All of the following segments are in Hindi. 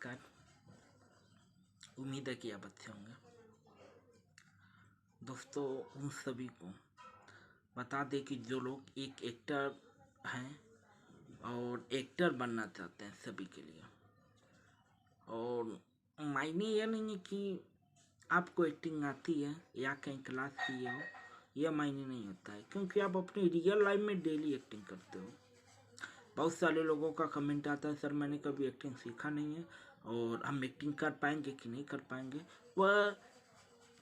नमस्कार। उम्मीद है कि आप अच्छे होंगे। दोस्तों, उन सभी को बता दें कि जो लोग एक एक्टर हैं और एक्टर बनना चाहते हैं, सभी के लिए, और मायने यह नहीं है कि आपको एक्टिंग आती है या कहीं क्लास किए हो, यह मायने नहीं होता है, क्योंकि आप अपनी रियल लाइफ में डेली एक्टिंग करते हो। बहुत सारे लोगों का कमेंट आता है, सर मैंने कभी एक्टिंग सीखा नहीं है और हम एक्टिंग कर पाएंगे कि नहीं कर पाएंगे, वह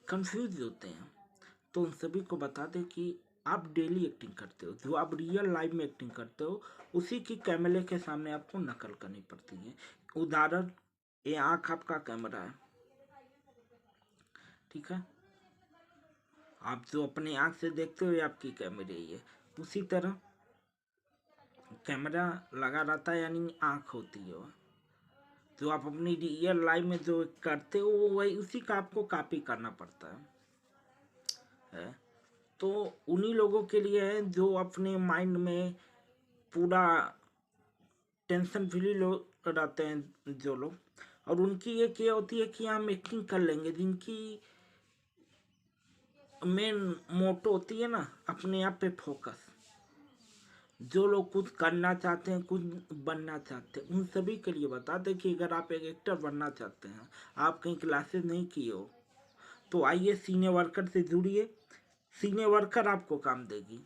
कंफ्यूज होते हैं। तो उन सभी को बता दें कि आप डेली एक्टिंग करते हो, जो आप रियल लाइफ में एक्टिंग करते हो उसी की कैमरे के सामने आपको नकल करनी पड़ती है। उदाहरण, ये आँख आपका कैमरा है, ठीक है। आप जो अपने आँख से देखते हो ये आपकी कैमरे ही है। उसी तरह कैमरा लगा रहता है, यानी आँख होती है वह। जो आप अपनी रियल लाइफ में जो करते हो वही उसी का आपको कॉपी करना पड़ता है। तो उन्हीं लोगों के लिए है जो अपने माइंड में पूरा टेंशन फ्री लोग रहते हैं जो लोग, और उनकी एक ये होती है कि हम एक्टिंग कर लेंगे। जिनकी मेन मोटो होती है ना, अपने आप पे फोकस। जो लोग कुछ करना चाहते हैं, कुछ बनना चाहते हैं, उन सभी के लिए बता दें कि अगर आप एक एक्टर बनना चाहते हैं, आप कहीं क्लासेस नहीं किए हो, तो आइए सीनियर वर्कर से जुड़िए। सीनियर वर्कर आपको काम देगी,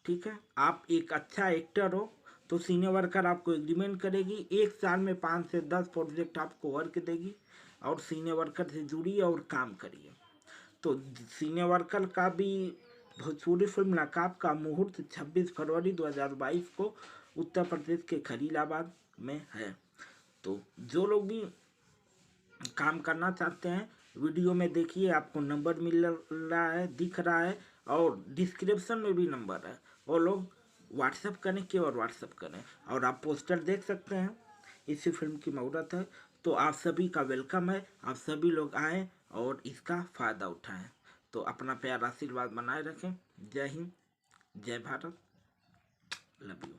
ठीक है। आप एक अच्छा एक्टर हो तो सीनियर वर्कर आपको एग्रीमेंट करेगी, 1 साल में 5 से 10 प्रोजेक्ट आपको वर्क देगी, और सीनियर वर्कर से जुड़िए और काम करिए। तो सीनियर वर्कर का भी भोजपुरी फिल्म नकाब का मुहूर्त 26 फरवरी 2022 को उत्तर प्रदेश के खलीलाबाद में है। तो जो लोग भी काम करना चाहते हैं, वीडियो में देखिए, आपको नंबर मिल रहा है, दिख रहा है, और डिस्क्रिप्शन में भी नंबर है। वो लोग व्हाट्सएप करें, केवल व्हाट्सएप करें। और आप पोस्टर देख सकते हैं, इसी फिल्म की मुहूर्त है। तो आप सभी का वेलकम है, आप सभी लोग आएँ और इसका फ़ायदा उठाएं। तो अपना प्यार आशीर्वाद बनाए रखें। जय हिंद, जय भारत, लव यू।